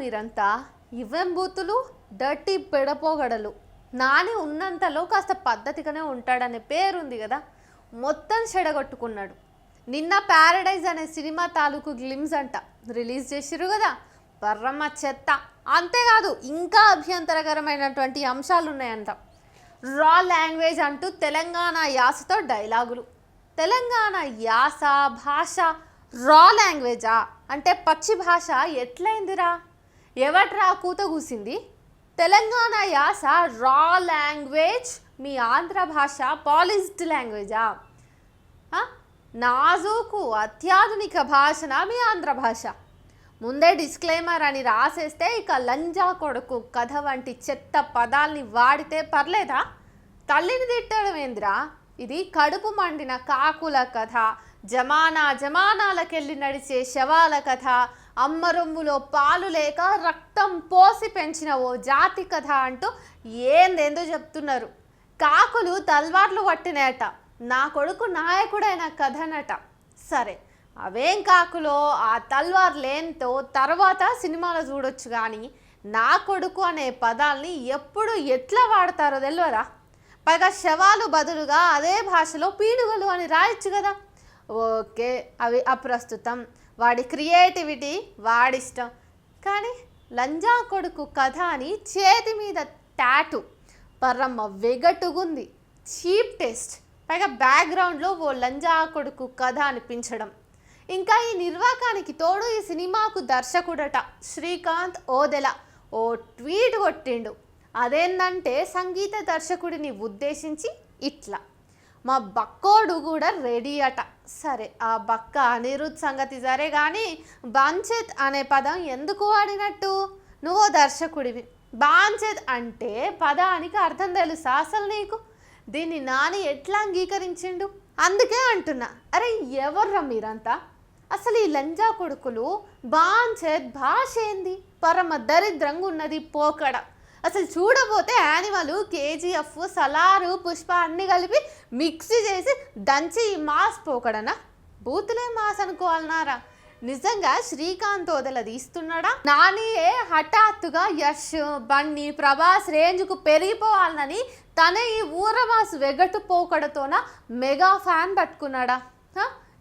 మీరంతా ఇవేం బూతులు, డర్టీ పెడపోగడలు. నాని ఉన్నంతలో కాస్త పద్ధతిగానే ఉంటాడనే పేరుంది కదా, మొత్తం చెడగొట్టుకున్నాడు. నిన్న ప్యారడైజ్ అనే సినిమా తాలూకు గ్లిమ్స్ అంట రిలీజ్ చేసిరు కదా, బర్రమ్మ చెత్త. అంతేకాదు ఇంకా అభ్యంతరకరమైనటువంటి అంశాలు ఉన్నాయంట. రా లాంగ్వేజ్ అంటూ తెలంగాణ యాసతో డైలాగులు. తెలంగాణ యాస భాష రా లాంగ్వేజా అంటే పచ్చి భాష ఎట్లయిందిరా? ఎవట్రా కూత కూసింది? తెలంగాణ యాస రా లాంగ్వేజ్, మీ ఆంధ్ర భాష పాలిష్డ్ లాంగ్వేజా? నాజూకు అత్యాధునిక భాషన మీ ఆంధ్ర భాష? ముందే డిస్క్లైమర్ అని రాసేస్తే ఇక లంజా కొడుకు కథ వంటి చెత్త పదాల్ని వాడితే పర్లేదా? తల్లిని తిట్టడం ఏందిరా? ఇది కడుపు మండిన కాకుల కథ, జమానాలకెళ్ళి నడిచే శవాల కథ, అమ్మ రొమ్ములో పాలు లేక రక్తం పోసి పెంచిన ఓ జాతి కథ అంటూ ఏందేందో చెప్తున్నారు. కాకులు తల్వార్లు పట్టినాయట, నా కొడుకు నాయకుడైన కథనట. సరే, అవేం కాకులో ఆ తల్వార్లేంతో తర్వాత సినిమాలో చూడొచ్చు, కానీ నా కొడుకు అనే పదాల్ని ఎప్పుడు ఎట్లా వాడతారో తెలియదా? పైగా శవాలు బదులుగా అదే భాషలో పీడుగలు అని రాయొచ్చు కదా. ఓకే, అవి అప్రస్తుతం, వాడి క్రియేటివిటీ వాడిష్టం. కానీ లంజా కొడుకు కథ అని చేతి మీద టాటూ, పర్రమ్మ వెగటుగుంది, చీప్ టేస్ట్. పైగా బ్యాక్గ్రౌండ్లో ఓ లంజా కొడుకు కథ అనిపించడం. ఇంకా ఈ నిర్వాకానికి తోడు ఈ సినిమాకు దర్శకుడట శ్రీకాంత్ ఓదెల ఓ ట్వీట్ కొట్టిండు. అదేంటంటే సంగీత దర్శకుడిని ఉద్దేశించి ఇట్లా, మా బక్కోడు కూడా రెడీ అట. సరే, ఆ బక్క అనిరుద్ సంగతి సరే, కానీ బాంచేత్ అనే పదం ఎందుకు వాడినట్టు? నువ్వు దర్శకుడివి, బాంచేత్ అంటే పదానికి అర్థం తెలుసా అసలు నీకు? దీన్ని నాని ఎట్లా అంగీకరించిండు? అందుకే అంటున్నా, అరే ఎవర్రా మీరంతా? అసలు ఈ లంజా కొడుకులు బాంచేత్ భాష ఏంది? పరమ దరిద్రంగా ఉన్నది పోకడ. అసలు చూడబోతే యానిమల్, కేజీఎఫ్, సలారు, పుష్ప అన్నీ కలిపి మిక్సీ చేసి దంచి మాస్ పోకడనా? బూతులే మాస్ అనుకోవాలన్నారా? నిజంగా శ్రీకాంత్ ఓదెల తీస్తున్నాడా? నానియే హఠాత్తుగా యష్, బన్నీ, ప్రభాస్ రేంజ్కు పెరిగిపోవాలని తన ఈ ఊరమాస్ వెగటు పోకడతోన మెగా ఫ్యాన్ పట్టుకున్నాడా?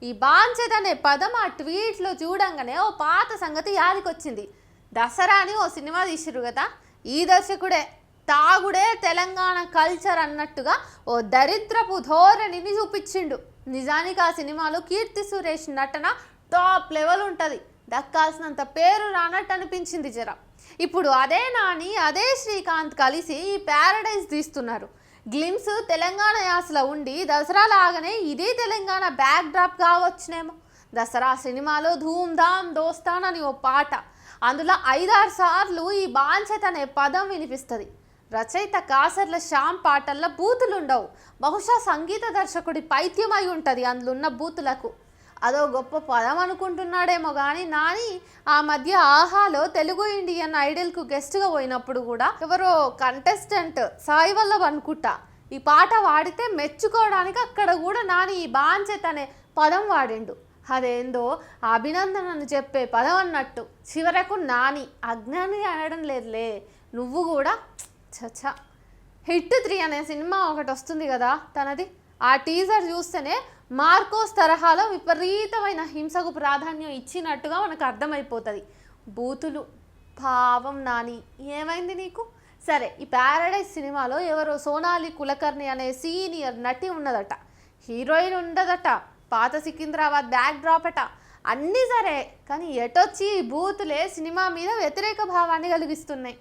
ఈ బాంచేత్ అనే పదం ఆ ట్వీట్లో చూడంగానే ఓ పాత సంగతి యాదికొచ్చింది. దసరా అని ఓ సినిమా తీసిరు కదా, ఈ దర్శకుడే తాగుడే తెలంగాణ కల్చర్ అన్నట్టుగా ఓ దరిద్రపు ధోరణిని చూపించిండు. నిజానికి ఆ సినిమాలో కీర్తి సురేష్ నటన టాప్ లెవెల్ ఉంటుంది, దక్కాల్సినంత పేరు రానట్టు అనిపించింది జర. ఇప్పుడు అదే నాని అదే శ్రీకాంత్ కలిసి ఈ ప్యారడైజ్ తీస్తున్నారు. గ్లిమ్స్ తెలంగాణ యాసలో ఉండి దసరా లాగానే ఇది తెలంగాణ బ్యాక్ డ్రాప్ కావచ్చునేమో. దసరా సినిమాలో ధూమ్ ధామ్ దోస్తాన్ అని ఓ పాట, అందులో 5-6 సార్లు ఈ బాంచేత్ అనే పదం వినిపిస్తుంది. రచయిత కాసర్ల శ్యామ్ పాటల్లో బూతులు ఉండవు, బహుశా సంగీత దర్శకుడి పైత్యమై ఉంటుంది అందులో ఉన్న బూతులకు. అదో గొప్ప పదం అనుకుంటున్నాడేమో కానీ నాని ఆ మధ్య ఆహాలో తెలుగు ఇండియన్ ఐడల్కు గెస్ట్గా పోయినప్పుడు కూడా ఎవరో కంటెస్టెంట్ సాయి వల్లభ్ అనుకుంటా ఈ పాట వాడితే మెచ్చుకోవడానికి అక్కడ కూడా నాని ఈ బాంచేత్ అనే పదం వాడిండు. అదేందో అభినందనను చెప్పే పదం అన్నట్టు. చివరకు నాని అజ్ఞాని అనడం లేదులే, నువ్వు కూడా చచ్చా. హిట్ 3 అనే సినిమా ఒకటి వస్తుంది కదా తనది, ఆ టీజర్ చూస్తేనే మార్కోస్ తరహాలో విపరీతమైన హింసకు ప్రాధాన్యం ఇచ్చినట్టుగా మనకు అర్థమైపోతుంది. బూతులు, పావం నాని, ఏమైంది నీకు? సరే, ఈ ప్యారడైజ్ సినిమాలో ఎవరో సోనాలి కులకర్ణి అనే సీనియర్ నటి ఉన్నదట, హీరోయిన్ ఉండదట, పాత సికింద్రాబాద్ బ్యాక్ డ్రాప్ అట, అన్నీ సరే, కానీ ఎటొచ్చి ఈ బూతులే సినిమా మీద వ్యతిరేక భావాన్ని కలిగిస్తున్నాయి.